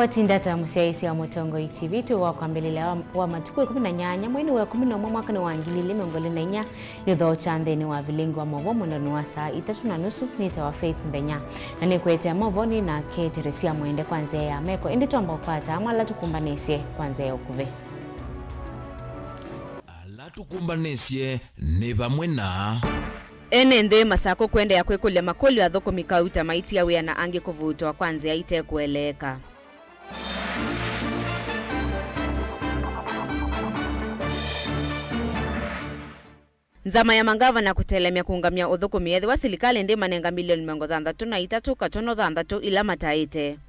watindata musiaisi wa Mutongo TV tu wakwambelelea wa matuku 18 mwezi wa 11 mwaka wa 2024 ni tho chandeni wa vilingo wa movo muno wa saa 3:30 nitawa Faith Ndenya na nikuetea movo ni na Kate Resia mwende kwanza ya meko indi tuamba upata amala tukumbanesie kwanza ya ukuve ala tukumbanesie ni vamwe na Enende masako kwenda ya kwekulia makoli wa dhoko mikauta maiti ya wea na ange kuvutwa kwanza ya ite kueleka. Nzama ya mangava na kutelemea kuungamia udhoko miedhi wa silikali ndi manenga milioni 3 katono dhandatu ila mataite.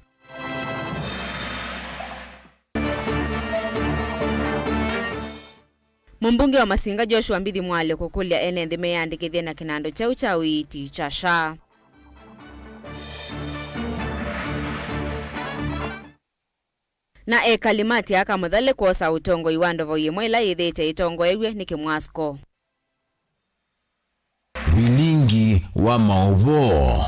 Mumbunge wa Masinga Joshua Mbidhi Mwale kukulia enende meyandikithia na kinando cha uchawiti cha SHA. Na kalimati aka muthale kosa utongo iwando voyemwela yithite itongo ewe ni kimwasko. Wilingi wa maovo.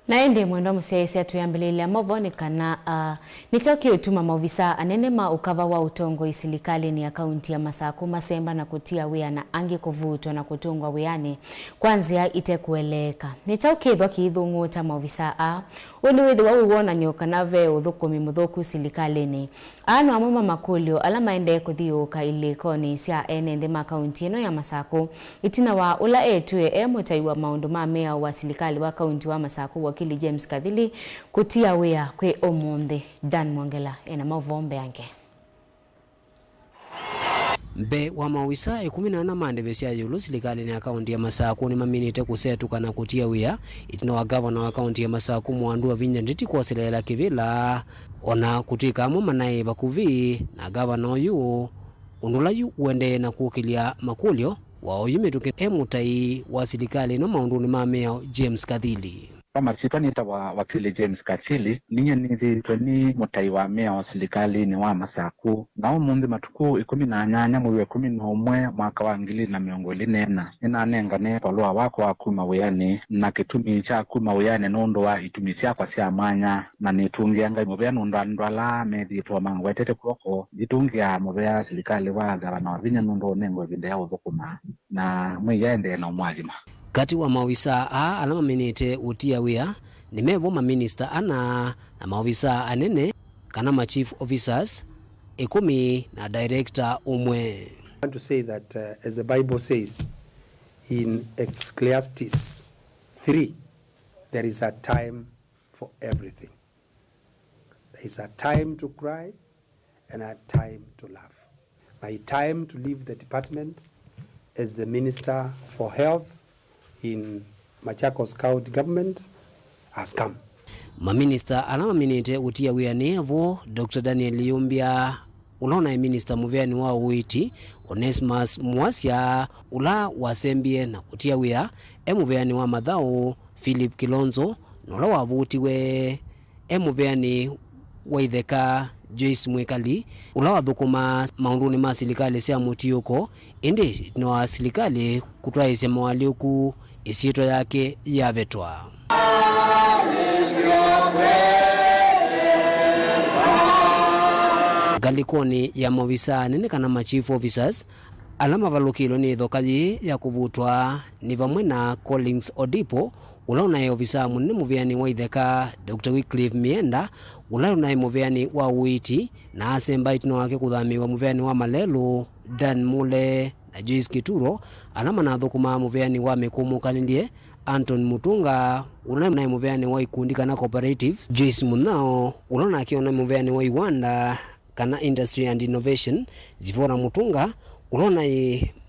Na ende mwendo musiaisi atuyambilile movo kana nitoki utuma mauvisa anene ukava wa utongo isilikali ni akaunti ya Masaku Masemba na kutia wea na angi kuvutwa na kutungwa weane kwanzia ite kueleka. Nitoki idhwa kiidhunguta mauvisa uliwidhi wa uwona nyoka na veo dhukumi mudhoku isilikali ni anu amuma makulio alama ende kuthiuka ilikoni sia enende makaunti ino ya Masaku itina wa ula etue mutaiwa maundu mamea wa silikali wa kaunti wa Masaku wakili James Kadhili kutia wea kwe omonde Dan Mwangela ena mavombe yange. Mbe wa mawisa 14 mandevesia yulu silikali ni akaunti ya Masaku ni maminite kusetuka na kutia wea itina wa governor wa akaunti ya Masaku mwandu wa vinya nditi kuwasilela kivila ona kutika mo manae bakuvi na governor yu unulayu uende na kukilia makulio wa oyimituke emutai wa silikali no maundu ni mamea James Kadhili. Kama sitwanita wakili James Kadhili ninye ni mutai wa mea wa silikali ni wa Masaku na umundi matuku 18 mwezi wa 11 mwaka wa 2024 inanengane palua wako wa kuma weyani na kitumi cha kuma weyani nondo wa itumisia kwa sia manya na nitungia ngai mubea ndwala methi to mangu wetete kuoko itungia mubea silikali wa gavana wa vinya nondo nengo vinde ya udhukuma na mwiyaende na umwalima. Kati wa mawisa alama minite utia wea ni mevo maminista na mawisa anene kana ma chief officers 10 na director umwe. I want to say that as the Bible says in Ecclesiastes 3, there is a time for everything. There is a time to cry and a time to laugh. My time to leave the department as the Minister for Health in Machakos County government has come. Maminista alama minite utia wea nevo Dr. Daniel Yumbia ulona minister muveani wa uiti Onesimus Mwasya ula wasembie na kutia wea emuveani wa madhao Philip Kilonzo nola wavutiwe emuveani wa itheka Joyce Mwekali ula wathukuma maunduni ma silikali sia mutiuko indi no wa silikali kutwaisya mawaliuku isito yake yavetwa. Galikoni ya mawisa nene kana ma chief officers alama valukilo ni dhokaji ya kuvutwa ni vamwe na Collins Odipo ulauna ya ofisa munene muviani wa itheka Dr. Wycliffe Mienda ulauna ya muviani wa uiti na asemba itino wake kuthamiwa muviani wa Malelu Dan Mule na Joyce Kituro alama na thukuma muviani wa Mekumu Kalindie Anton Mutunga ulauna ya muviani wa ikundika na cooperative Joyce Munao ulauna akiona muviani wa Iwanda kana industry and innovation Zivora Mutunga ulona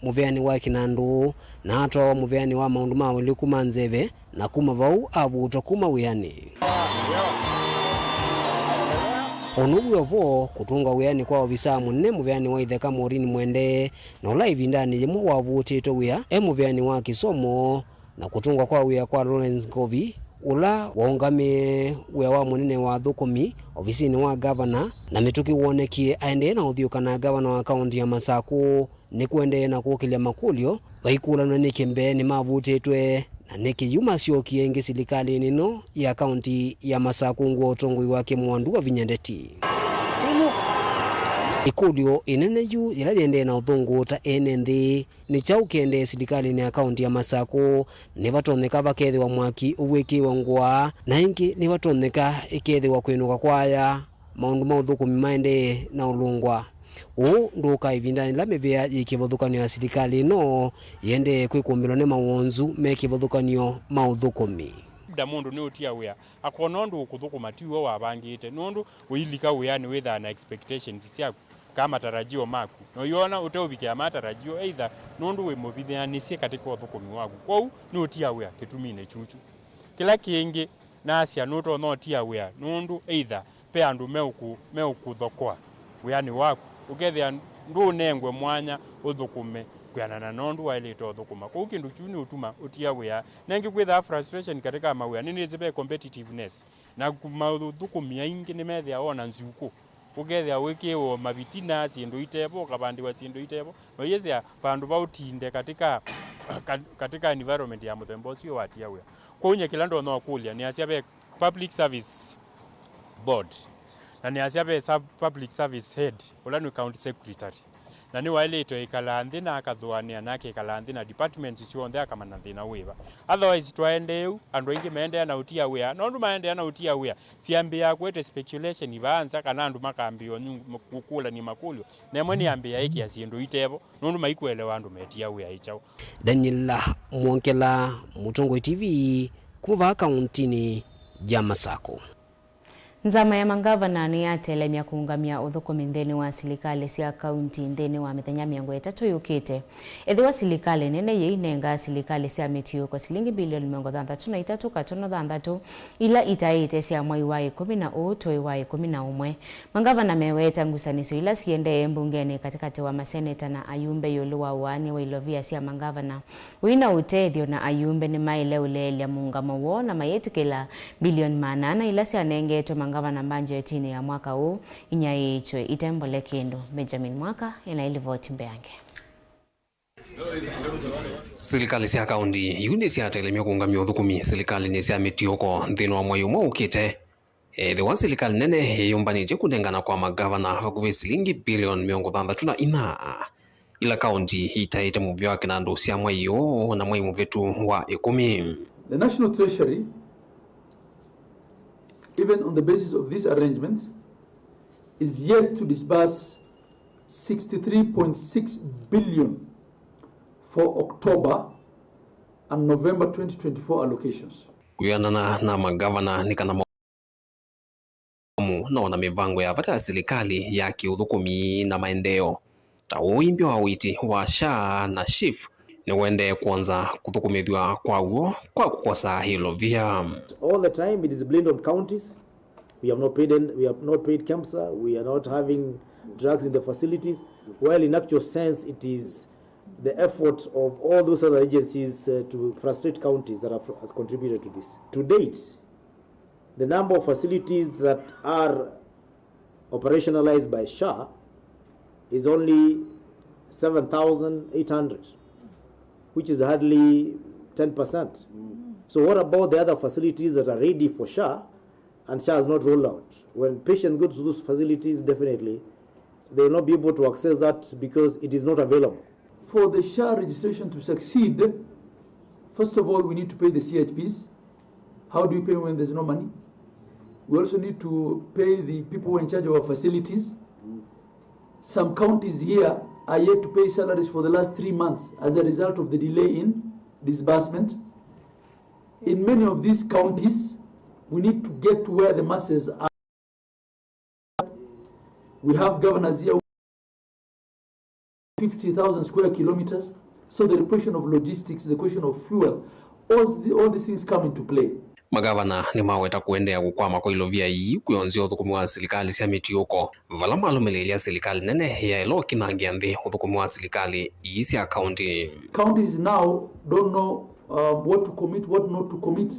muveani wa kinandu na atwa muveani wa maundu mawili kuma nzeve na kuma vau avuta kuma wiani. Onubu yovo kutunga wiani kwa ofisa munene muveani wa itheka Morini Mwende na ula ivindani yemu wavutito wia muveani wa Kisomo na kutunga kwa wia kwa Lawrence Govi ula waungame wea wa munene wa thukumi ofisini wa governor na mituki wonekie aende na uthiuka na governor wa kaunti ya Masaku ni kuende na kukilia makulio vaikula na nikembe ni mavutitwe na nikiyuma siokie ngi silikali nino ya kaunti ya Masaku utongoi wake Mwandu wa Vinyandeti. Ikudio inene yu ilalende na uthungu ta NND ni chaukende silikali ni akaunti ya Masaku ni batoneka bakethe wa mwaki uwiki wa ngwa na ingi ni batoneka ikethe wa kwinuka kwaya maundu mauthuku maende na ulungwa nduka ivindani la mevea yikivuthukanio ya silikali no yende kwikumbirwo ni mawonzu mekivuthukanio mauthukumi da mundu ni utia wea akona ndu ukuthukuma tiwo wabangite nundu uilika wea ni witha na expectations ciaku kama tarajio maku no yona uteubikia matarajio either nundu we mubithianisie katika uthukumi waku kwau ni utia wea kitumine chuchu kila kingi nasia nuto no tia wea nundu either pe andu meukuthokwa wea ni waku ukethia ndu nengwe mwanya uthukume kwianana nondu wailito uthukuma kwa kindu chuni utuma utia wea nengi kwitha frustration katika mawea nini zibe competitiveness na mauthukumia ingi ni methia ona nzuku ukethia wikiwo mabitina sindu itebo kabandiwa sindu itebo bayethia bandu bautinde katika environment ya muthemba ucio watia wea kwa unye kilando no kulia ni asia public service board na ni asia public service head ula ni county secretary na ni wailito ikala nthina akathuania nake ikala nthina departments cionthe akamana thina wiva otherwise twaendeu andu ingi meendea na utia wea nondu maendea na utia wea siambia kwete speculation ivanza kana andu makambio kukula ni makulio na mweni ambia iki asindu itebo nondu maikuelewa andu metia wea ichao. Daniela Mwonkela, Mutongoi TV, kuva kauntini ya Masaku. Nzama ya mangavana ni yatelemia kuungamia uthukumi nthini wa silikali cia kaunti nthini wa mithenya 3 yukite. Ethi wa silikali nene yeinenga silikali cia mitiuko silingi bilioni 63.6 ila itaite cia mwai wa 10 na utoi wa 11. Mangavana meweta ngusanisho ila siende mbungeni katikati wa maseneta na ayumbe yulu wa wani wa ilovia cia mangavana. Wina utethio na ayumbe ni maile ulelia muungamo wo na mayetikila bilioni 8 ila cia nengetwe mangavana budgetini ya mwaka huu inyaichwe itembole kindu. Benjamin Mwaka inailivoti Mbeange. Silikali cia kaunti yuni cia telemia kuungamia uthukumi silikali ni cia mitiuko nthini wa mwai umwe ukite. Ethi wa silikali nene yumbanije kundengana kwa magavana vakuvi silingi bilioni 64 ila kaunti itaite muvyo wake na ndu cia mwai yo na mwai muvetu wa 10. The National Treasury, even on the basis of these arrangements, is yet to disburse 63.6 billion for October and November 2024 allocations. Kuyanana na magavana ni kana na wana mivango ya vata silikali ya kiuthukumi na maendeo. Ta uimbio wa witi wa SHA na SHIF ni wende kuanza kuthukumithwa kwa uo kwa kukosa hilo via. All the time it is blamed on counties. We have not paid KEMSA, we are not having drugs in the facilities, while in actual sense it is the effort of all those other agencies to frustrate counties that has contributed to this. To date, the number of facilities that are operationalized by SHA is only 7,800, which is hardly 10%. So what about the other facilities that are ready for SHA and SHA has not rolled out? When patients go to those facilities, definitely they will not be able to access that because it is not available. For the SHA registration to succeed, first of all, we need to pay the CHPs. How do you pay when there's no money? We also need to pay the people who are in charge of our facilities. Some counties here are yet to pay salaries for the last 3 months as a result of the delay in disbursement. In many of these counties, we need to get to where the masses are. We have governors here 50,000 square kilometers. So the question of logistics, the question of fuel, all these things come into play. Magavana ni maweta kuendea kukwama kwa ilovia hii kuyonzia uthukumi wa silikali cia mitiuko. Vala malumelelia silikali nene ya ilo kinangia nthi uthukumi wa silikali hii cia county. Counties now don't know what to commit, what not to commit.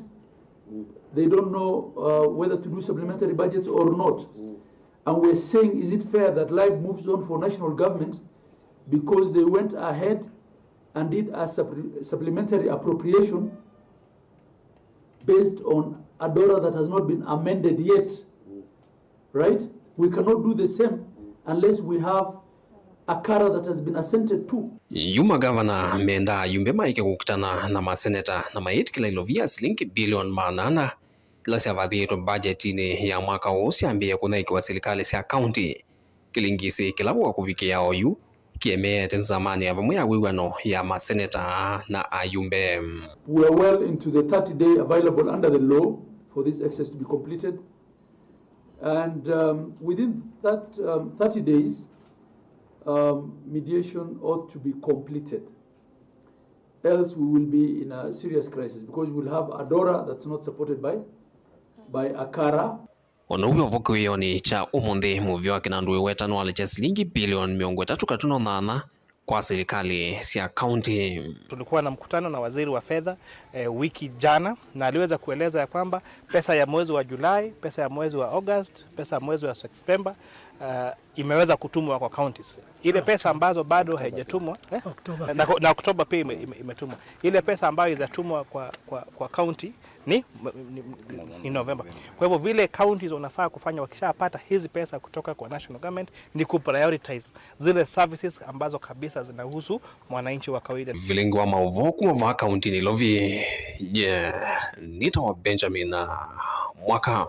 They don't know whether to do supplementary budgets or not. And we're saying, is it fair that life moves on for national government because they went ahead and did a supplementary appropriation based on a dollar that has not been amended yet, right? We cannot do the same unless we have a CARA that has been assented to. Yuma gavana menda yumbe maike kukutana na maseneta na maiti kila ilovia shilingi bilioni 800 kila siavadhieto budgetini ya mwaka usi ambia kuna ikiwa serikali ya county kilingisi kilabu wa kufikia oyu kiemea tenzamani ya vamwe ya wiwano ya maseneta na ayumbe. We are well into the 30-day available under the law for this exercise to be completed, and within that 30 days mediation ought to be completed. Else we will be in a serious crisis because we will have a DORA that's not supported by a CARA. Ono huyo vokuioni cha umundi muvyo wa kinandu wetano walecha shilingi bilioni 308 kwa serikali ya county. Tulikuwa na mkutano na waziri wa fedha wiki jana na aliweza kueleza ya kwamba pesa ya mwezi wa Julai, pesa ya mwezi wa August, pesa ya mwezi wa September imeweza kutumwa kwa counties. Ile pesa ambazo bado haijatumwa na Oktoba pia imetumwa. Ile pesa ambayo izatumwa kwa county ni November. Kwa hivyo vile counties wanafaa kufanya wakishapata hizi pesa kutoka kwa national government ni kuprioritize zile services ambazo kabisa zinahusu mwananchi wa kawaida. Vilengo wa mauvoku wa county ni lovi nita wa Benjamin Mwaka.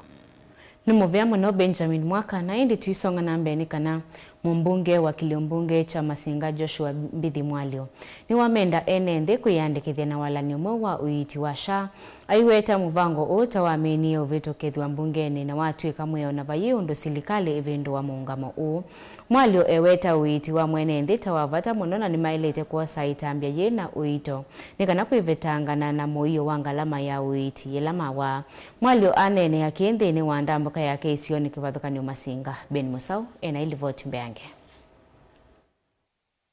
Ni muvyamo no Benjamin Mwaka na indi tuisonga na mbeni kana mumbunge wa kiliumbunge cha Masinga Joshua Mbithi Mwalio ni wamenda enende kuyandikithia na walani umwe wa uiti wa SHA aiweta muvango ota wamenie uvitokethwa mbungeni na watu ikamweo na vayundu silikali evindu wa muungamo u. Mwalio eweta uiti wa mwenende tawavata munona ni mailete kwa saitambia yena uito nikana kuivetangana na moyo wangalama ya uiti yelama wa Mwalio anene ya kiende ni wandambuka ya keisio ni kivathukani Masinga. Ben Musau ena ili voti mbeange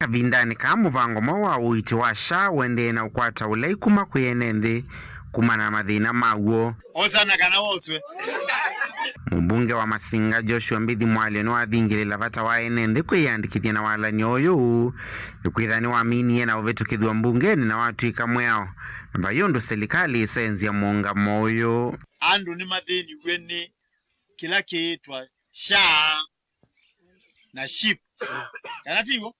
Vindani ka muvango wa uiti wa SHA wende na ukwata ulei kuma kuyenende kumana mathina maguo osana kana woswe. Mbunge wa Masinga Joshua Mbithi Mwalio ni wathingirila vata wa enende kwiyandikithia na walani uyu ikwithani waminie na uvitukithwa mbungeni na watu ikamweo na yundu serikali isenzi ya muungamo uyu. Andu ni mathini gweni kila kiitwa SHA na SHIP kana tigo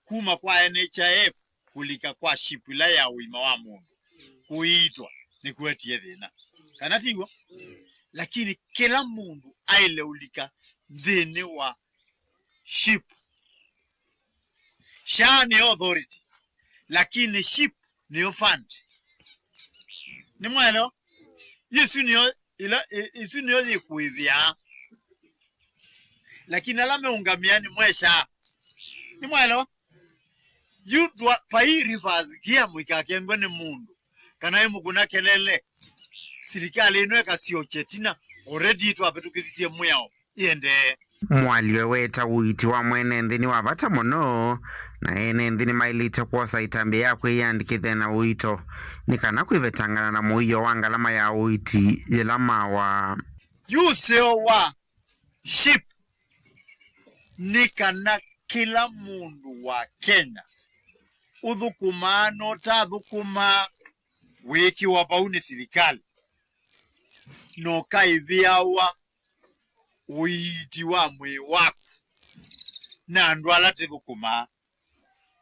kuma kwa NHIF kulika kwa SHIP ila ya uima wa mundu kuitwa ni kuetie thina kana tigo, lakini kila mundu aile ulika thini wa SHIP. SHA ni authority lakini SHIP ni fund. Ni mwelo Yesu niyo yikuithia lakini alame ungamiani mwesha ni mwelo yudwa pai rivers kia mwikakengo ni mundu kana imuguna kelele serikali inweka sio chetina already twapetukithisie mwao iende. Mwalio weta uiti wa mwenende ni wavata mono na enende ni mailite kwa saitambe ya kwiyandikithia na uito nikana kuivetangana na muiyo wangalama ya uiti yelama wa yuseo wa SHIP nikana kila mundu wa Kenya uthukuma no ta thukuma wiki wa pauni serikali no kaithiawa uiti wa mwe wako na andu alate thukuma.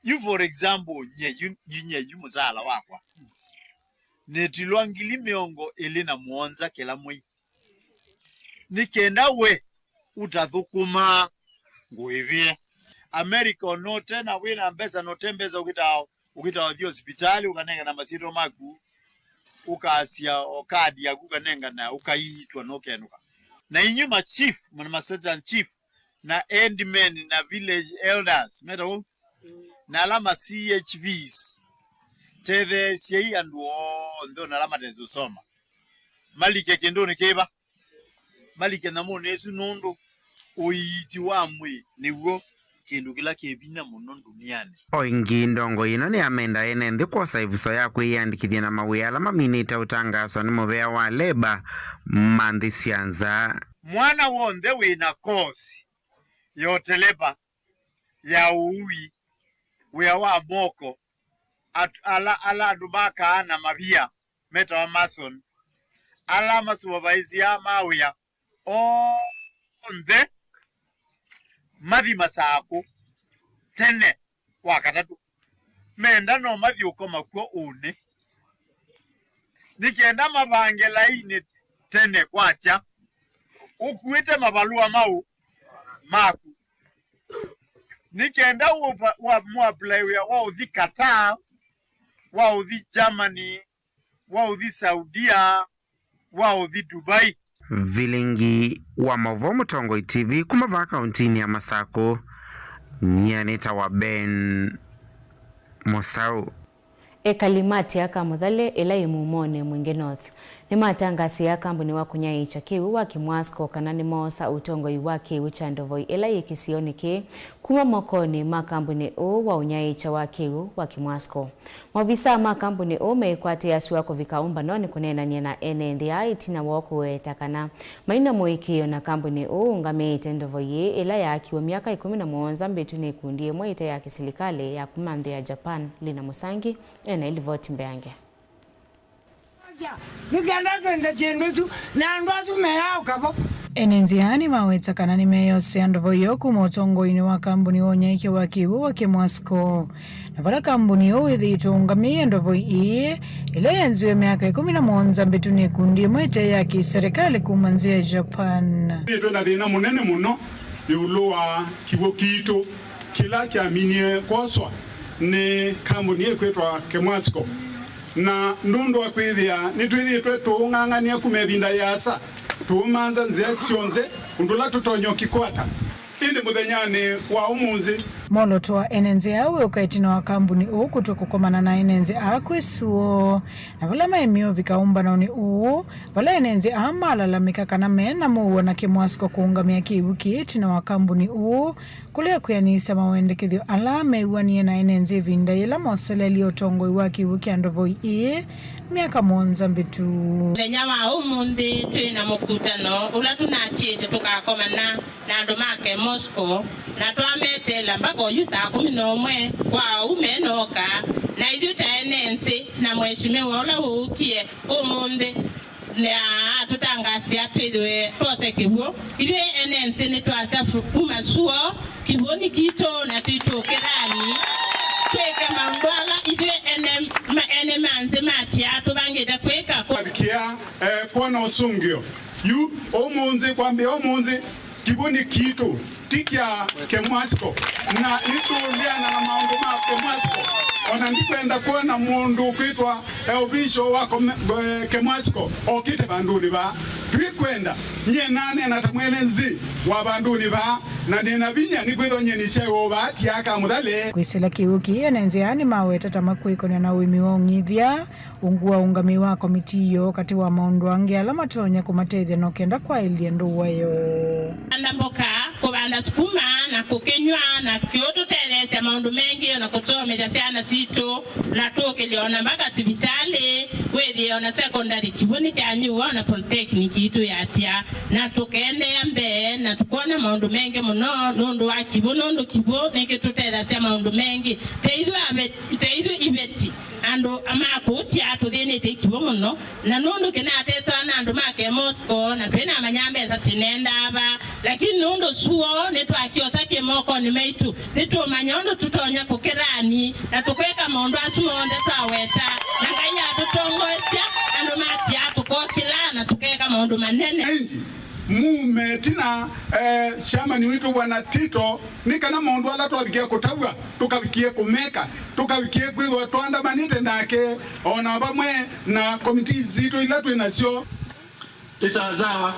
You for example nye muzala wakwa netilwa ngili miongo ili na muonza kila mwi nikenda we utathukuma nguivie America no tena wina mbeza no tembeza ukita dio hospitali ukanenga na masiro maku ukasia okadi ya kukanenga na ukaitwa no kenuka na inyuma chief mwana masetan chief na endmen na village elders meto na alama CHVs teve sei anduo ndo na alama tezo soma malike kendo ne keba malike na mone esu nondo uiti wamwe niwo kindu kila kebina muno duniani. Oingi ndongo ino ni amenda enende kwa saivuso ya kwiyandikithia na mawi alama minita utangaswa ni muvea wa leba manthi sianza mwana wonde wina kosi yoteleba ya uwi wea wa moko ala dubaka na mavia meta wa mason alama supervise ya mawia onze mathi masako tene wakatatu menda no mathi ukoma kwa une nikienda mabange laini tene kwacha ukuite mabalua mau maku nikienda wa apply wa udhi Qatar wa udhi Germany wa udhi Saudia wa udhi Dubai. Vilingi wa Mavomo Tongoi TV kumava kauntini ya Masako nyaneta wa Ben Mosau. Ekalimati yaka muthale ila imumone mwingi North. Ni matangasi ya kambuni wa kunyai chakiu wa kimwasko kanani mosa utongoi wake uchandovoi ila ikisioniki kuma mokoni makambuni o wa unyai cha wakiu wa kimwasko. Mavisa makambuni o meikwate ya suwako vikaumba noni kunena niena NNDI itina wako wetakana. Maina moikio na kambuni o ungame itendovoi ila ya akiwa miaka 11 mbetuni kundie moita ya kisilikale ya kumande ya Japan Lina Musangi ena ilivoti mbeange. Enenziani maweta kanani meyo seandovo yoku motongo ini wa kambuni onyaike wakiwu wake mwasko. Na vala kambuni ithi itungamia ndovo iye ila yanziwe miaka 11 mbetuni kundi mwete ya kiserikali kumanzia Japan. Ito na dhina munene muno iuluwa kiwo kito kila kiaminie koswa ni kambuni yekwetwa Kemwasko. Na ndundo wa kwithia nitwithitwe tuung'ang'ania kumebinda yasa tuumanza nzia sionze undula tutonyo kikwata indi muthenyani wa umuzi moloto wa enenze awe ukaitina wa kambuni ukutu kukomana na enenze akwisuo na vala maimio vikaumba naoni vala enenze amalalamika kana mena muwa na Kemwasko kuungamia kiwu kiitina wa kambuni kule kuyanisa mawendekithio alame uwanie na enenze vinda ila moseleli otongo iwaki wiki andovoi miaka monza mbitu. Lenyama umundi tuina mkutano ula tunatiete tukakomana na ndomake Moscow na tuametela mbako yusa 11 kwa umenoka na iduta enensi na mheshimiwa ula ukie umundi na tutangasia twidwe twose kibuo ilwe enensi ni twasa kumasuo kiboni kito na tuitokerani tweke mangwala ilwe ene manze matia tubangeda kweka kwa kwana usungio yu omunzi kwambe omunzi kiboni kito tikia Kemwasko na ituliana na maundu ma Kemwasko ona ndikwenda kuona mundu kwitwa obisho wako Kemwasko okite banduni ba twikwenda nye nane na tamwene nzi wa banduni ba na nina binya nikwitwa nye nichewo bati aka muthale kwisila kiuki enenziani maweta tamakwiko na wimi wa ungithia ungua ungami wa komiti yo kati wa maundu ange alama tonya kumatethia no kenda kwa iliendo wayo andamboka kubanda sukuma na kukenywa na kioto telese maundu mengi na kutomea sana sito na toke liona mpaka sibitali wewe ona secondary kiboni chanyu na polytechnic itu yatia na tukende mbe na tukona maundu mengi muno nundu wa kibono ndo kibo nenge tutelese maundu mengi teidu ibeti ando amako tiato dene te kibono no na nundu kinatesa na ando make Moscow na twena amanyambe za sinenda aba lakini nundu suo netu akiosa kimoko ni meitu netu manyondo tutonya kukerani na tukweka maundu asumonde twaweta na kanya tutongoesya ando mati atukokila na tukeka maundu manene mume tina shamani witu bwana Tito nikana maundu ala twabikia kutagwa tukabikie kumeka tukabikie kwithwa twandamanite nake ona bamwe na komiti zito ila twinasio isazawa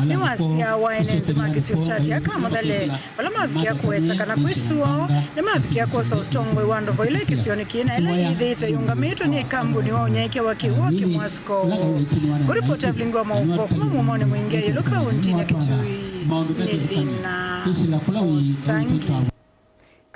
ni wasia wa enenzi makisio chati ya kama dhale wala mafikia kuweta kana kwisuo ni mafikia kosa utongwe wandovo ile kisioni kina ila idhita yungamito ni kambuni wa unyaike wakiwa Kemwasko kuripota vlingwa mauko kuma mumone mwingia iluka untini ya Kitui ni Lina Musangi.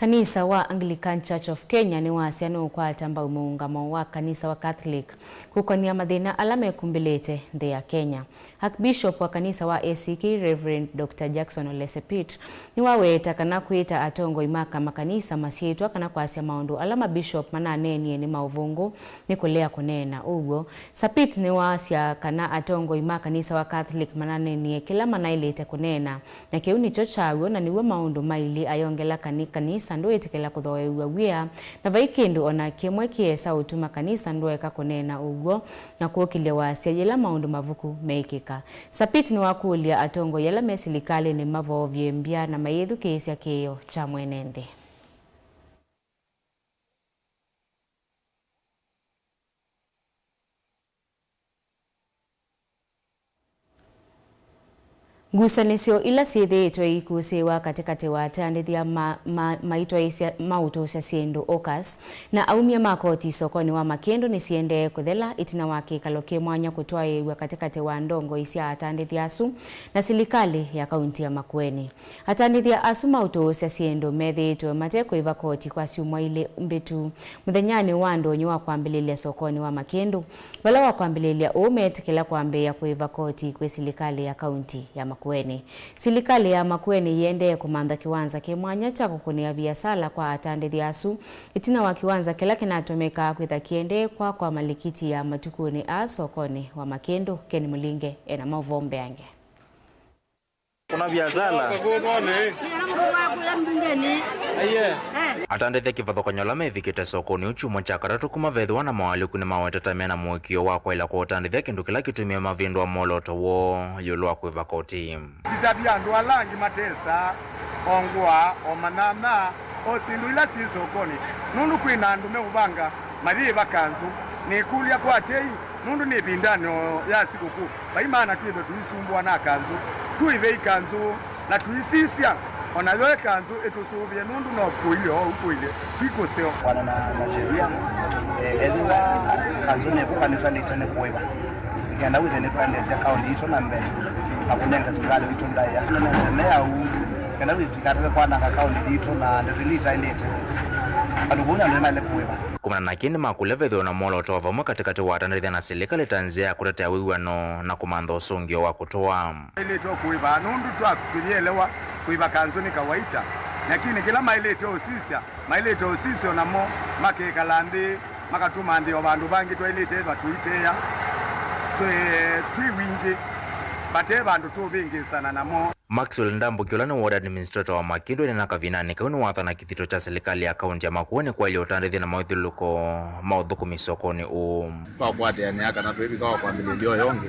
kanisa wa Anglican Church of Kenya ni wasiano kwa tamba umuungamo wa kanisa wa Catholic kukonia mathina alame kumbilete nthi ya Kenya. Archbishop wa kanisa wa ACK Reverend Dr. Jackson Ole Sepit ni waweta kana kuita atongo imaka makanisa masietwa kana kwasia maundu alama bishop mananenie ni mauvungu ni kulea kunena ugo. Sepit ni wasia kana atongo imaka kanisa wa Catholic mananenie kila manailete kunena na kiuni chochawo na niwe maundu maili ayongela kanisa ndo etekela kuthoewa wia na vaikindu ona kimwe kiesa utuma kanisa ndo eka kunena ugo na kuokile wasia yela maundu mavuku meikika. Sepit ni wakulia atongo yela mesilikali ni mavovye mbia na mayethu kisia kio cha mwenende. Ngusanisio ila siethetwa ikusiwa katikati wa atandithia maitwa mauto cia siendo okas na aumia makoti sokoni wa Makendo ni siende kuthela itina wake kaloke mwanya kutoa yewa katikati wa ndongo isia atandithia asu na silikali ya kaunti ya Makueni. Atandithia asu mauto cia siendo methetwe mateko iva koti kwa siumwa ile mbetu muthenyani wa ndonyo wa kwambililia sokoni wa Makendo wala wa kwambililia umetekela kwambia kuiva koti kwa silikali ya kaunti ya Makueni. Silikali ya Makueni yende kumanda kiwanza kimwanya cha kukunia biasala kwa atandithia asu itina wa kiwanza kila kinatomeka kwitha kiende kwa malikiti ya matukuni a sokoni wa Makendo. Ken Mulinge ena mavombe yange. Kuna biasala atandithia kivathokanyola mevikite sokoni uchumo cha karatu kuma vethwa na mawaliku ni mawetetamia na mwikio wakwa ila kwa utandithia kindu kila kitumia mavindu wa moloto wo yulu wa kuiva koti itabia andu alangi matesa ongwa omanana osindu ila si sokoni nundu kwina andu meuvanga mathiva kanzu ni kulia kwa tei nundu ni bindano ya sikuku baimana tuive tuisumbua na kanzu tuive ikanzu na tuisisia ona yoe kanzu etusubie nundu no kuile twikoseo wana na sheria edwa kanzu ne kukanitwa litene kuiva ngenda withe ne twandese account ito na mbele akunenga singale ito ndaya na au ngenda withe kwa na account ito na ndelita ilete aluguna nena le kuiva kumana na kini makulevethwa na moloto vamwe katikati wa atandithia na silikali tanzia kutetea wiwano na kumantha usungio wa kutoa ilete kuiva nundu twakunyelewa kuiva kanzu ni kawaida lakini kila mailete osisio namo makekalandi makatuma ndio bandu bangi twailete batuiteya twiwingi bate bandu tubingi sana namo. Maxwell Ndambo kiolani ward administrator wa Makendo ni nakavinani kauni watha na kithito cha serikali ya kaunti ya Makueni kwa ili utandithia na mawithuluko mauthuku sokoni kwa kwate ni aka na twibika wa kwambili ndio yonge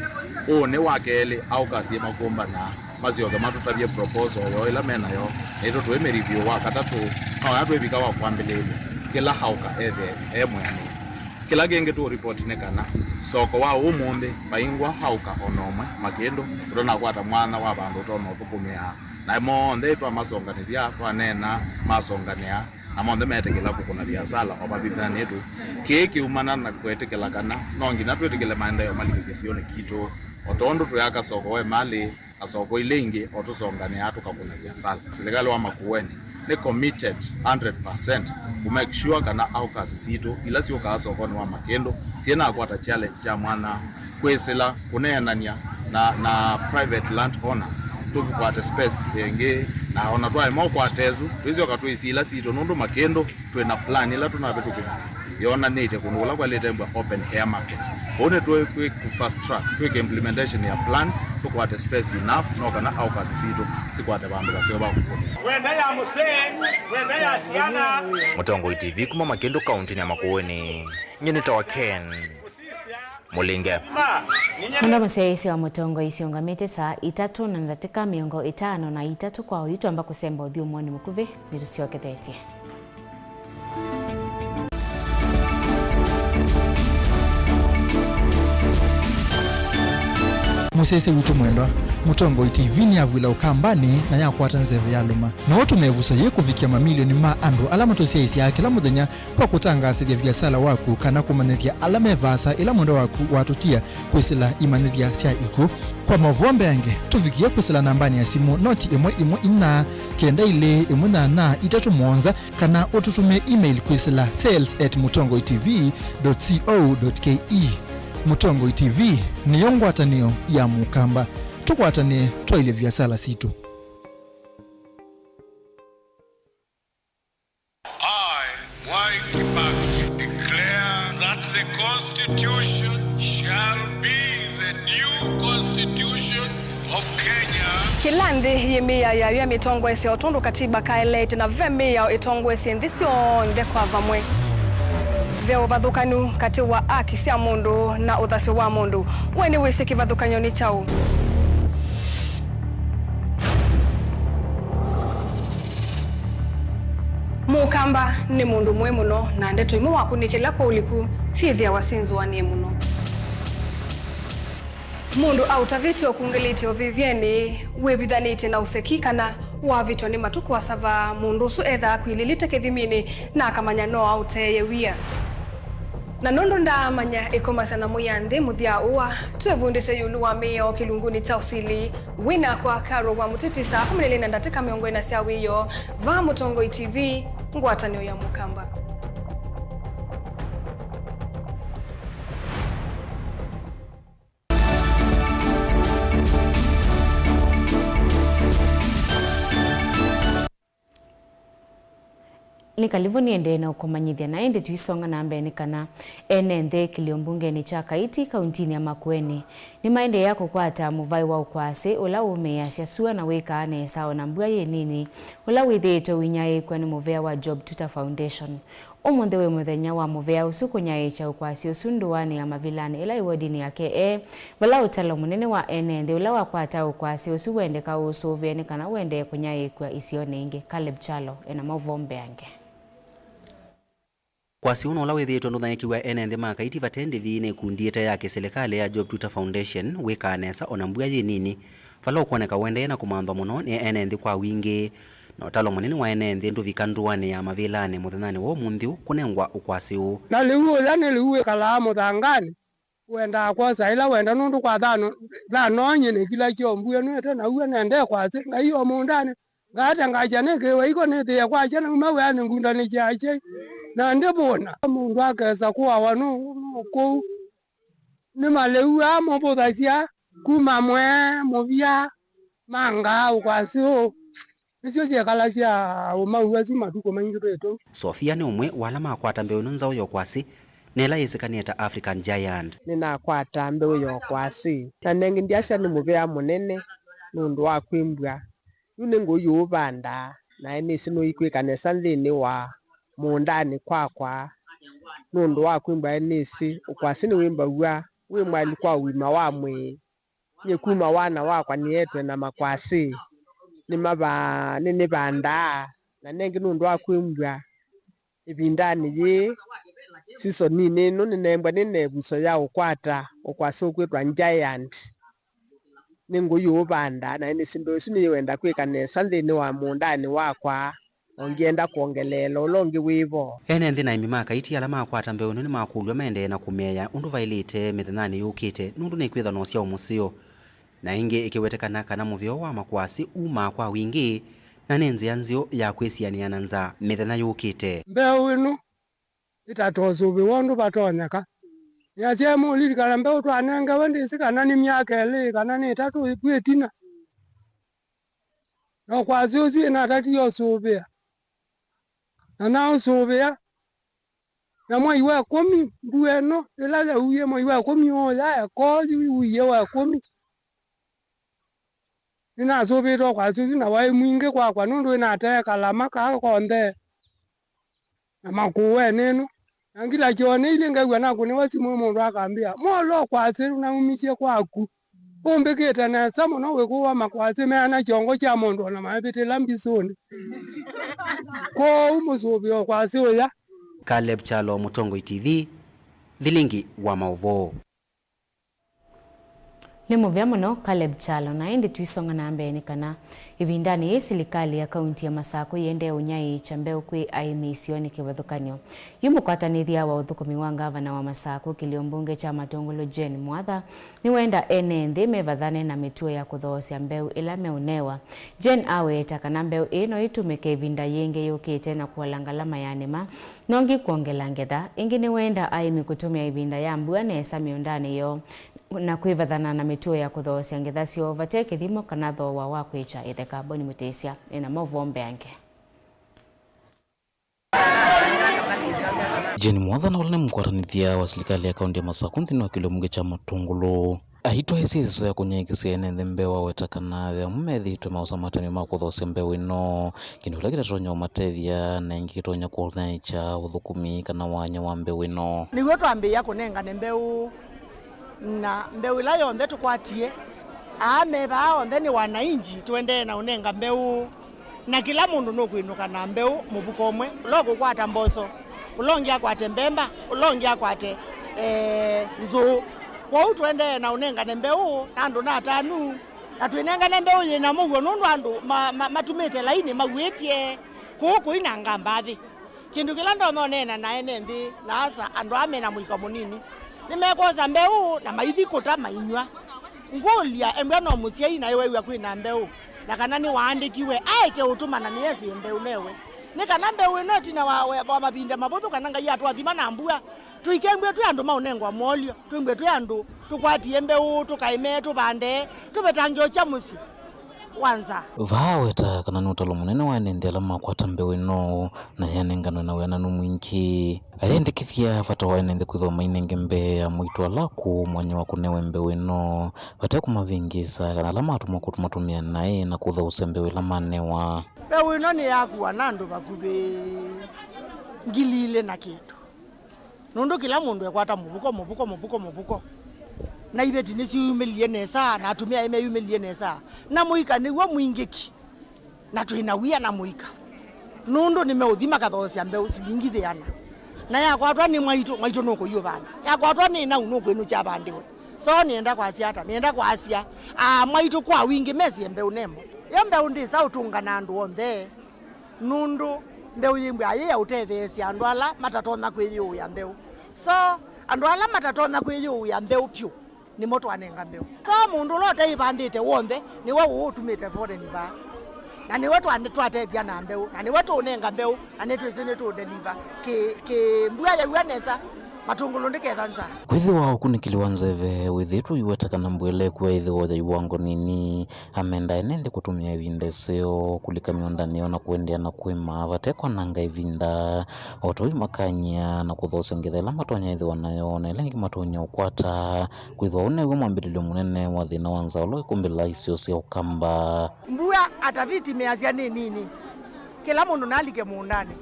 ni wakeli au kasi makumba na mazioga matutabye proposal yo ila mena yo ito tueme review wa katatu au atwibika wa kwambili kila hauka mwani kila genge tu report nekana soko wa umundi baingwa hauka onomwe Makendo utona kwata mwana wa bandu tono tukumia na monde twa masonganithia kwa nena masongania na monde metekela kukuna biasala obabithani yetu keki umana na kwetekela kana nongi na twetekele maendeleo malikisione kitu otondo tuyaka soko we mali na soko ilingi otusongania tukakuna biasala serikali wa Makueni ni committed 100% to make sure kana au kasisitu ila sio ka sokoni wa Makendo siena kwata challenge cha mwana kwesela kunenania na private land owners tukikwata space yenge na ona twa imo kwatezu twizio katwisi ila sito nundu Makendo twena plan ila tunabetu kisi yona nite kunula kwa lete open air market one to quick fast track quick implementation ya plan tukwata space enough no kana au kasisitu sikwata bandu basio ba wenda ya wenda ya siana Mutongo TV kuma Makendo kaunti ya Makueni nyeni tawa Ken Mulinge Mwana mseisi wa Mutongo isiongamite saa 3 na ndatika miongo 5 na 3 kwa uitu amba kusemba udhiu mwoni mukuve nitusioke thetie. musese witu mwendwa Mutongo TV ni avwila ukambani na yakwata nzeve ya luma na watu mevusa ye kufikia mamilioni ma andu alama tosia isi ya kila muthenya kwa kutangasithia biasala waku kana kumanithia alama evasa ila mwendo waku watutia kwisila imanithia sia iku kwa mavombe yange tufikia kwisila nambani ya simu noti imwe ina kenda ile imwe na itatu mwonza kana ututume email kwisila sales@mutongoitv.co.ke. Mutongo TV ni yongwatanio ya mukamba tukwatane twaile biasala situ. Mwai Kibaki declare that the Constitution shall be the new Constitution of Kenya. Kilandi yemia ya mitongo ese otundu katiba kaelete na vemia itongo ese ndisio ndekwa vamwe. Veo vathukanu kati wa aki cia mundu na uthasi wa mundu weni wisi kivathukanyo ni chau. Mukamba ni mundu mwe muno na ndeto imu wakunikila kwa uliku sithia wasinzwa ni muno. Mundu autaviti okungiliti ovivyeni wevithaniti na usekikana wa vito ni matuku wasava mundu su etha kwililite kithimini na akamanya no auteye wia. Na nondo ndamanya ikomasana muyande muthia uwa twevundise yulu wa meo kilunguni cha usili wina kwa karo wa mutitisa kumelele na ndateka miongo ina sia wiyo va Mutongo TV ngwatanio ya mukamba. Nikalivu niende na ukomanyithia na ende tuisonga na mbeni kana enende kiliombunge ni cha Kaiti kauntini ya Makueni. Ni maende yako kwa ata muvai wa ukwase ula umeya siasua na weka ane sao na mbua ye nini ula witheto winyaye kwa ni muvea wa Job Tuta Foundation. Omondewe muthenya wa muvea usuku nyaye cha ukwasi usunduwani ya mavilani ila iwadini yake wala utalo munene wa enende ula wa kwa ata ukwasi usu wendeka usuveni kana wende kunyaye kwa isione inge. Caleb Chalo ena mavombe yange. Kwasi uno ula withitwo nuthanyiki wa enende makaiti vatendi viine kundiete yake serikali ya Job Tuta Foundation wika anesa ona mbua ye nini vala kuoneka wende na kumandwa muno ni enende kwa wingi na utalo munene wa enende nduvikanduane ya mavilane muthenani wo munthiu kunengwa ukwasi u na liu yani liu kala muthangani wenda kwasa ila wenda nundu kwa thano nyine kila chombuye nwete na uwe nende kwasi na hiyo mundane ngata ngajane kewe iko nete kwa jana mawe ni ngundani chache na ndebona mundu akeza kuwa wanu ko ni maleu amo bodasia kuma mwe movia manga ukwasio nisio je kalasia umauwezi matuko maingi beto. Sofia ni umwe wala makwata mbeu nzao yo kwasi nela isikanieta African Giant. Nina kwata mbeu yo kwasi na nengi ndiasia ni muvea munene nundu wa kwimbwa yunengo yubanda na eni sino ikwikanesa nthini wa mundani kwakwa nundu wa kwimbwa enisi ukwasi ni wimba ua wi mwali kwa wima wa mwi nye kuma wana wakwa nietwe na makwasi ni maba nini banda na nengi nundu wa kwimbwa ibindani ye siso nini nuni nembwa nine buso ya ukwata ukwasi ukwitwa Giant ningu yubanda na eni simbe usuni wenda kwikanesa nthini wa mundani wakwa ongienda kuongelela ulongi wivo enende na imimaka iti ala makwata mbeu ni makulwa mende na kumeya undu vailite mithenani yukite nundu ni kwitha no cia umusio na ingi ikiwetekana kana muvio wa makwasi uma kwa wingi na nenzi nzio ya kwisiania na nza mithena yukite mbeu inu itatozubi wondu batonyeka yache mulili kala mbeu twanenga wendi sikana ni myaka ile kana ni tatu ikwetina no kwasi usi na tati yosubia na usubia na mwai wa 10 mbueno ila uye mwai wa 10 oya koji uye wa 10 ina subito kwasi na wai mwinge kwa nundu ina teka lama ka konde na makuwe neno angila chone ile ngagwa nako ni wasimu mundu akambia molo kwasi na umisie kwaku umbeketa na samo no wekuwa makwasi mena chongo cha mundu na mabete lambisoni ko umuzubio kwasi oya. Caleb Chalo, Mutongo TV, Vilingi wa Mauvo. Ni muvya muno Caleb Chalo na indi tuisonga na mbeni kana ivindani serikali ya kaunti ya Masako yende unyai chambeo kwi aimisioni kivathukanio yumukatanithia wa uthukumi wa gavana wa Masako kiliombunge cha Matongolo Jane Mwatha ni wenda enenthi mevathane na mituo ya kuthoosya mbeu ila meunewa. Jane aweta kana mbeu ino itumike ivinda yingi yukite na kualangala mayanima nongi kuongela ngetha ingi ni wenda aimi kutumia ivinda ya mbua nesa miundani yo na kwivathana na mituo ya kuthoosya ngetha sio vate kithimo kana thowa wa kwicha itheka Boni Mutesia ina movombe ange. Jane Mwatha na wale mkwaranithia wa serikali ya kaunti ya Masako nthini wa kiliombunge cha Matongolo ahitwa hisiso ya kunyekisia enenthi mbeu wetakana thea mumethitwe mausamatani ma kuthoosya mbeu ino kindi ula kitatonya umatethia na ingi kitonya kuthaicha uthukumi kana wanya wa mbeu ino niwe twambia kunengane mbeu na mbeu ila yonthe tukwatie ameva onthe ni wanainji tuende na unenga mbeu na kila mundu nukwinuka na mbeu mubuko umwe ulogo kwata mboso ulongia kwate mbemba ulongia kwate nzu kwa utwende na unenga mbeu nandu na tanu na tuinenga mbeu yina mugo nundu andu matumite laini magwetie kuku ina ngambathi kindu kila ndo nonena na enenthi na asa andu amena muika munini nimekoza mbeu na maithi kuta mainywa ngolia embwa no musiai na yewe kwina mbeu na kana ni waandikiwe aike utumana ni yesi mbeu newe ni kana mbeu ino tina wa mapinde mabuthu kana ngai atwathima na mbua tuikembwe tu andu maunengwa molio tuimbwe tu andu tukwatie mbeu tukaime tubande tubetangio cha musi wanza vaweta kana nutalo munene wa enenthela makwata mbeu ino na yanengano na wena numwingi ayendekithia fata wa enenthi kwithoma inenge mbea mwitwa laku mwanya wa kunewe mbeu ino vate kumavingisa kana la matumwa kutumatumia nae na kuthoosya mbeu ila manewa mbeu ino ni yakuwa nandu vakuve ngilile na kindu nundu kila mundu ekwata mubuko na ibeti nisiumilie nesa na atumia imeyumilie nesa na muika niwo mwingiki na tuinawia na muika nundu nimeuthima kathoosya mbeu silingithiana na yakwatwa ni mwaito nuko iyo bana yakwatwa ni na unuko inu cha bandiwe so nienda kwa asiata nienda kwa asia mwaito kwa wingi mesi mbeu nembo yo mbeu ndisa utunga na andu onthe nundu mbeu yimbwe aye ya utethesya andu ala matatona kwiyu ya mbeu so andu ala matatona kwiyu ya mbeu pyu ni moto anenga mbeu so mundu lote ibandite wonthe niwe utumite vode ni ba na niwe twatethia na mbeu na niwe tunenga mbeu na nitwizini tu deliver ke mbua ya uanesa Matongolo ndiketha nza kwithiwa ukunikiliwa nzeve withitwe iwetakana mbwele kwa ithiwa ya iwango nini amenda enenthi kutumia ivinda isio kulika miondani na kuendea na kwima vatekwa nanga ivinda otoi makanya na kuthoosya ngetha ila matonya ithiwa nayo na ila ingi matonya ukwata kwithiwa unewe mwambirilio munene wa thina wa nza ulo ikumbila isio sia ukamba mbua ataviti meazia nini kila mundu nalike muundani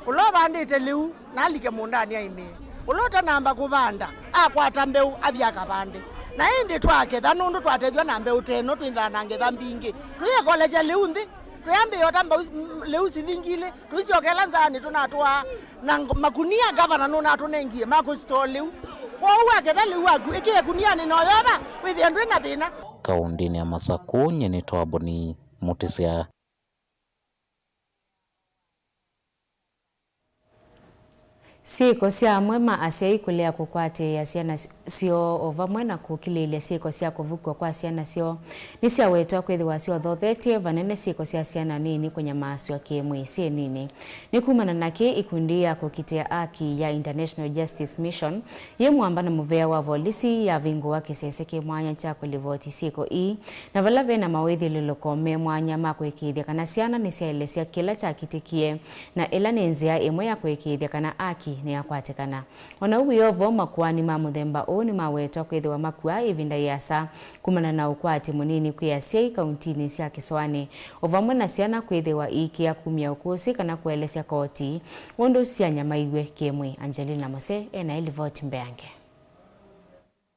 ulo vandite liu nalike muundani aime ulota namba kuvanda akwata mbeu avyaka vande na indi twake thanundu twatethwa na mbeu teno twinthana ngetha mbingi tuyekolecha liu nthi tuyambi yotamba liu silingile tuiciokela nzani tunatwa na makunia gavana nuna tunengie makusto liu kwa uwa ketha liu aku ikie kuniani noyoba withia ndwi na thina kaundini ya Masako nyenitwa Boni Mutesia. Siko sia mwema asiai kulea kukwate ya siana sio ovamwe na kukililia siko sia kuvukwa kwa siana sio nisia wetu kwithiwa sio thothetie vanene siko sia siana nini kwenye maasio kimwi sie nini nikumana nake ikundi ya kukitea aki ya International Justice Mission ye mwamba na muvea wa volisi ya vingu wa kiseseke mwanya cha kulivoti siko na valave na mawethi lilokome mwanya makwekithia kana siana nisia elesia kila cha kitikie na ila nenzia imwe ya kwekithia kana aki ni yakwatekana ona uyovo makwani ma muthemba oni mawetwa kwithiwa makua ivinda yasa kumana na ukwati munini kwiasia kauntini cia Kiswani ovamwe na ciana kwithiwa ikia kumia ukusi kana kuelesia koti undu cia nyamaiwe kimwi. Angelina Mose ena ilivoti mbeange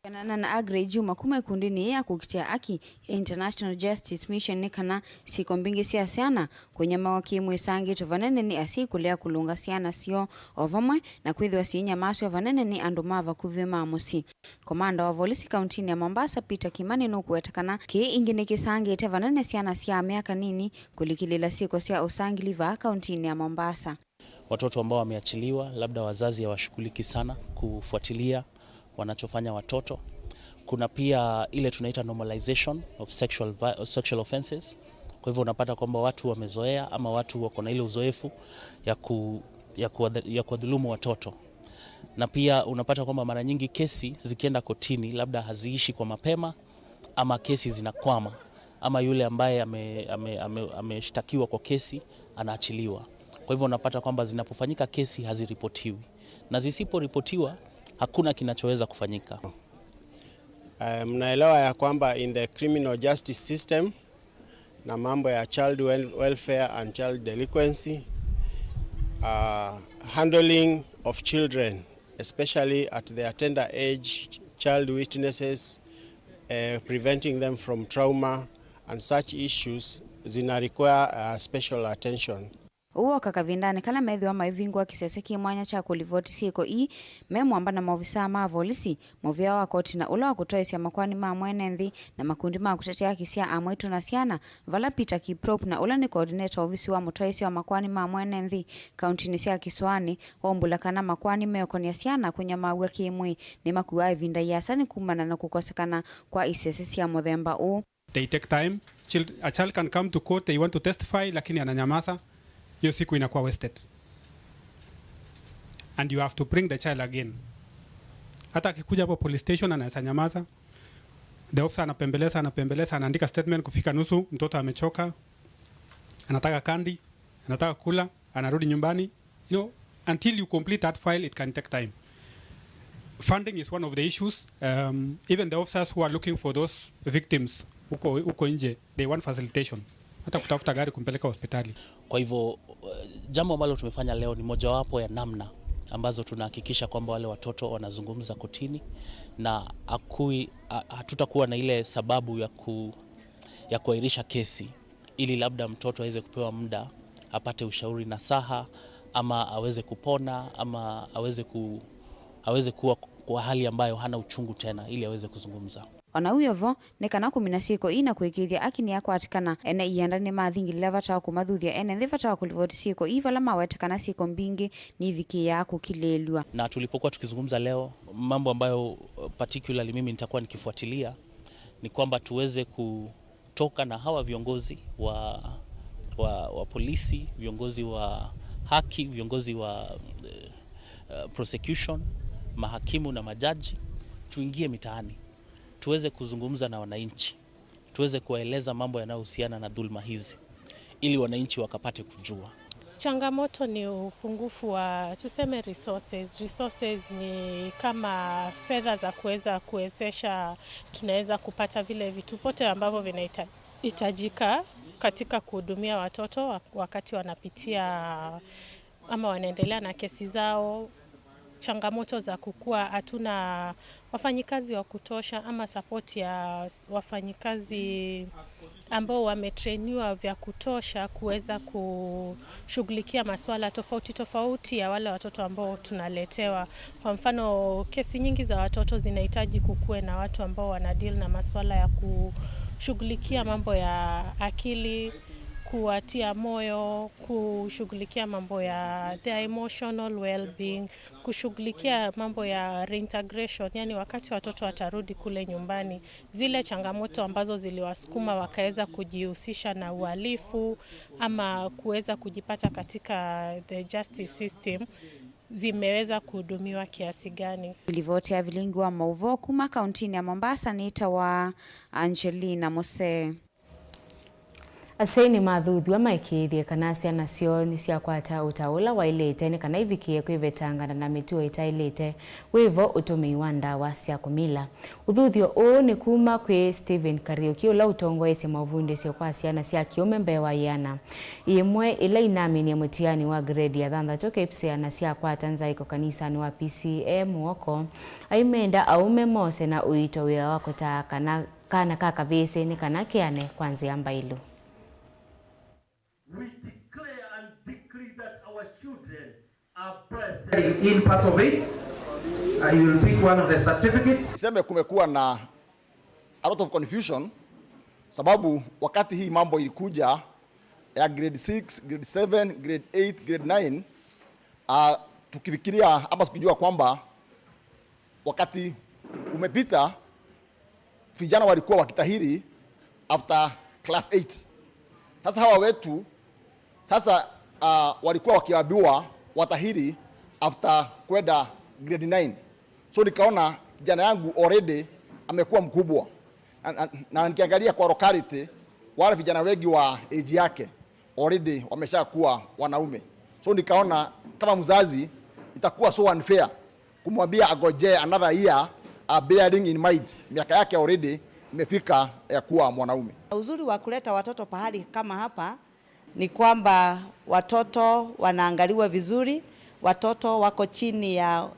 na Agre Juma kuma kundini ya kukitia aki International Justice Mission ni kana siko mbingi sia siana kwenye mawaki mwesangi tovanene ni asi kulea kulunga siana sio ovamwe na kwithwa sinya masyo vanene ni andumava kuvima musi. Komanda wa polisi kauntini ya Mombasa Peter Kimani no kuetakana ki ingine kisangi tevanene siana sia miaka nini kulikilila siko sia usangi liva kauntini ya Mombasa. Watoto ambao wameachiliwa labda wazazi hawashughuliki sana kufuatilia wanachofanya watoto. Kuna pia ile tunaita normalization of sexual offenses. Kwa hivyo unapata kwamba watu wamezoea ama watu wako na ile uzoefu ya kuwadhulumu watoto. Na pia unapata kwamba mara nyingi kesi zikienda kotini labda haziishi kwa mapema ama kesi zinakwama ama yule ambaye ameshtakiwa kwa kesi anaachiliwa. Kwa hivyo unapata kwamba zinapofanyika kesi haziripotiwi. Na zisiporipotiwa hakuna kinachoweza kufanyika. Mnaelewa ya kwamba in the criminal justice system na mambo ya child welfare and child delinquency, handling of children especially at their tender age, child witnesses, preventing them from trauma and such issues zina require special attention. Uo kakavindani kala medhiwa maivingwa kiseseki mwanya cha kulivoti siko memwamba na maofisa ma polisi movia wa koti na ula wa kutoisia makwani ma mwenenthi na makundi ma kutetea kisia amwetu na siana vala Peter Kiprop na ula ni coordinator ofisi wa mutoisia wa makwani ma mwenenthi kauntini sia Kiswani ombulakana makwani meokonia siana kunya maua kimwe ni makuwa vinda yasani kumana na kukosekana kwa isesesi ya muthemba u. They take time. A child can come to court, they want to testify lakini ananyamaza. Hiyo siku inakuwa wasted. And you have to bring the child again. Hata akikuja hapo police station anaweza nyamaza. The officer anapembeleza, anaandika statement kufika nusu, mtoto amechoka. Anataka kandi, anataka kula, anarudi nyumbani. You know, until you complete that file it can take time. Funding is one of the issues. Even the officers who are looking for those victims uko nje, they want facilitation. Hata kutafuta gari kumpeleka hospitali. Kwa hivyo jambo ambalo tumefanya leo ni mojawapo ya namna ambazo tunahakikisha kwamba wale watoto wanazungumza kotini na hatutakuwa na ile sababu ya kuahirisha kesi ili labda mtoto aweze kupewa muda apate ushauri nasaha ama aweze kupona ama aweze kuwa kwa hali ambayo hana uchungu tena ili aweze kuzungumza. Ona uyovo nekana kumina siko ina kuikithia akini yako atikana ene ienda ni mathingi vata kumathuthia ene nthivata kulivoti siko ivala mawetekana siko mbingi ni viki yako kilelua. Na tulipokuwa tukizungumza leo mambo ambayo particularly mimi nitakuwa nikifuatilia ni kwamba tuweze kutoka na hawa viongozi wa polisi, viongozi wa haki, viongozi wa prosecution, mahakimu na majaji, tuingie mitaani. Tuweze kuzungumza na wananchi, tuweze kuwaeleza mambo yanayohusiana na dhulma hizi ili wananchi wakapate kujua. Changamoto ni upungufu wa tuseme resources. Resources ni kama fedha za kuwezesha tunaweza kupata vile vitu vyote ambavyo vinahitajika katika kuhudumia watoto wakati wanapitia ama wanaendelea na kesi zao. Changamoto za kukua hatuna wafanyikazi wa kutosha ama support ya wafanyikazi ambao wametrainiwa vya kutosha kuweza kushughulikia masuala tofauti ya wale watoto ambao tunaletewa. Kwa mfano kesi nyingi za watoto zinahitaji kukue na watu ambao wanadeal na masuala ya kushughulikia mambo ya akili, kuwatia moyo, kushughulikia mambo ya their emotional well-being, kushughulikia mambo ya reintegration, yani wakati watoto watarudi kule nyumbani, zile changamoto ambazo ziliwasukuma wakaweza kujihusisha na uhalifu ama kuweza kujipata katika the justice system zimeweza kuhudumiwa kiasi gani. Ilivotea vilingi wa Mauvo kuma kauntini ya Mombasa, nita wa Angelina Mose. Asaini mathuthua maikithie kana ciana cio ni ciakwata utaula wa ilite ni kana ivikie kwivetangana na mituo itailite wivo utumii wa ndawa cia kumila. Uthuthio uu ni kuma kwi Stephen Kariuki ula utongoetie mauvundi cio kwa ciana cia kiume mbewa yana imwe ila inaminie mutiani wa grade ya 6 kipsiana ciakwata nzaiko kanisani wa PCM woko aimenda aume mose na uito wia wako ta kana kaka vise ni kana kiane kwanzia mbailu. We declare and decree that our children are present in part of it. You will pick one of the certificates. Niseme kumekuwa na a lot of confusion sababu wakati hii mambo ilikuja ya grade 6, grade 7, grade 8, grade 9 tukifikiria ama tukijua kwamba wakati umepita vijana walikuwa wakitahiri after class 8. Sasa hawa wetu sasa walikuwa wakiambiwa watahiri after kwenda grade 9. So nikaona kijana yangu already amekuwa mkubwa. Na nikiangalia kwa locality wale vijana wengi wa age yake already wameshakuwa wanaume. So nikaona kama mzazi itakuwa so unfair kumwambia agoje another year bearing in mind miaka yake already imefika ya kuwa mwanaume. Uzuri wa kuleta watoto pahali kama hapa ni kwamba watoto wanaangaliwa vizuri, watoto wako chini ya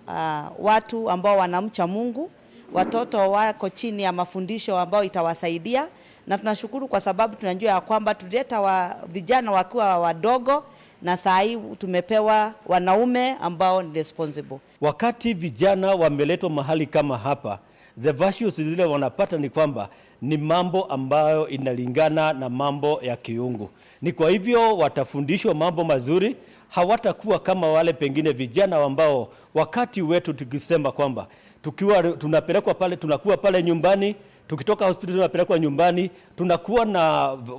watu ambao wanamcha Mungu, watoto wako chini ya mafundisho ambao itawasaidia, na tunashukuru kwa sababu tunajua ya kwamba tulileta vijana wakiwa wadogo na saa hii tumepewa wanaume ambao ni responsible. Wakati vijana wameletwa mahali kama hapa, the virtues zile wanapata ni kwamba ni mambo ambayo inalingana na mambo ya kiungu. Ni kwa hivyo watafundishwa mambo mazuri, hawatakuwa kama wale pengine vijana ambao wakati wetu tukisema kwamba tukiwa tunapelekwa pale, tunakuwa pale nyumbani, tukitoka hospitali tunapelekwa nyumbani, tunakuwa na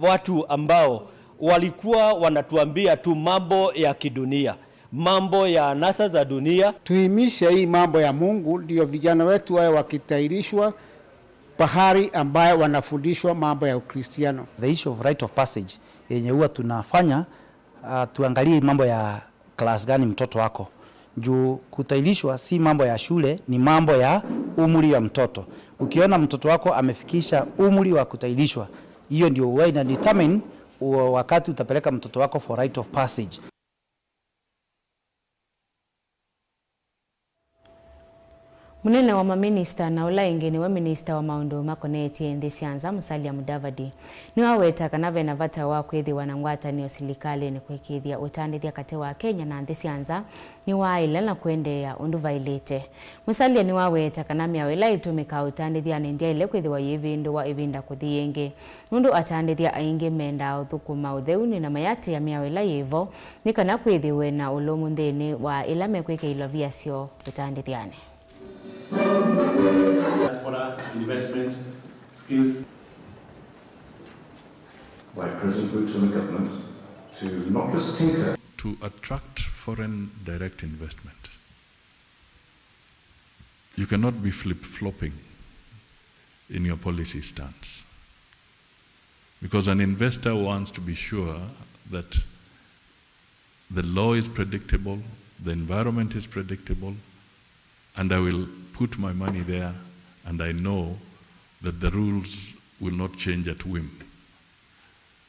watu ambao walikuwa wanatuambia tu mambo ya kidunia, mambo ya anasa za dunia. Tuhimishe hii mambo ya Mungu ndio vijana wetu wao wakitairishwa pahari ambayo wanafundishwa mambo ya Ukristiano. The issue of rite of passage yenye huwa tunafanya tuangalie mambo ya class gani mtoto wako. Juu kutairishwa si mambo ya shule, ni mambo ya umri wa mtoto. Ukiona mtoto wako amefikisha umri wa kutairishwa, hiyo ndio huwa ina determine wakati utapeleka mtoto wako for rite of passage. Munene wa maminista na ula ingeni wa minista wa maundu makonetie nthi cianza Musalia Mudavadi ni waweta kana vena vata wa kwithiwa na ngwatanio serikali ni kwikithia utandithia kati wa Kenya na nthi cianza ni waile na kuendea undu vailite. Musalia ni waweta kana miawila itumika utandithia ni ndia ile kwithiwa yivindu wa ivinda kuthienge nundu atandithia aingi menda uthukuma utheuni na mayate ya miawila yivo ni kana kwithiwe na ulumu nthini wa ila mekwike ilo viasio utandithiane. Diaspora investment skills by President Ruto and the government to not just tinker. To attract foreign direct investment, you cannot be flip-flopping in your policy stance, because an investor wants to be sure that the law is predictable, the environment is predictable, and I will put my money there and I know that the rules will not change at whim.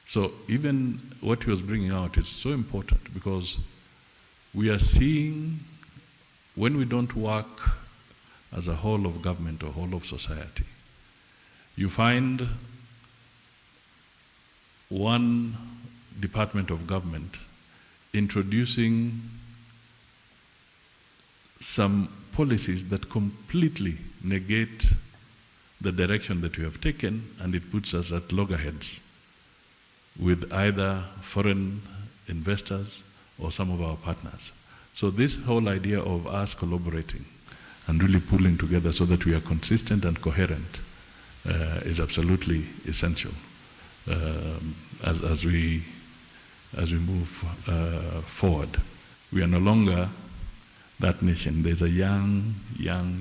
So even what he was bringing out is so important, because we are seeing when we don't work as a whole of government or whole of society, you find one department of government introducing some policies that completely negate the direction that we have taken, and it puts us at loggerheads with either foreign investors or some of our partners. So this whole idea of us collaborating and really pulling together so that we are consistent and coherent is absolutely essential as we move forward. We are no longer that nation. There's a young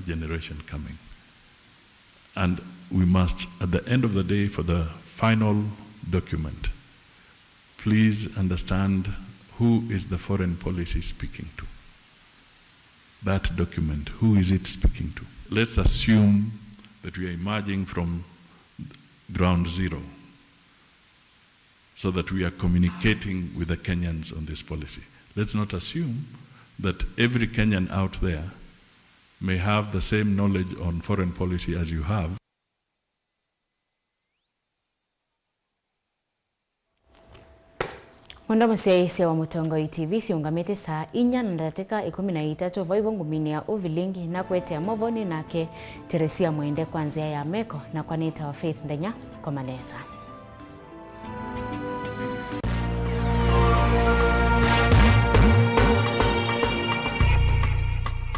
generation coming. And we must, at the end of the day, for the final document, please understand who is the foreign policy speaking to. That document, who is it speaking to? Let's assume that we are emerging from ground zero so that we are communicating with the Kenyans on this policy. Let's not assume that every Kenyan out there may have the same knowledge on foreign policy as you have. Mwenda museise wa Mutongoi TV siungamite saa 4:13 vaivo ngumini ya uvilingi na kwete mavoni nake Teresia Mwende kwanzia ya meko na kwanita wa Faith Ndenya kwa Malesa.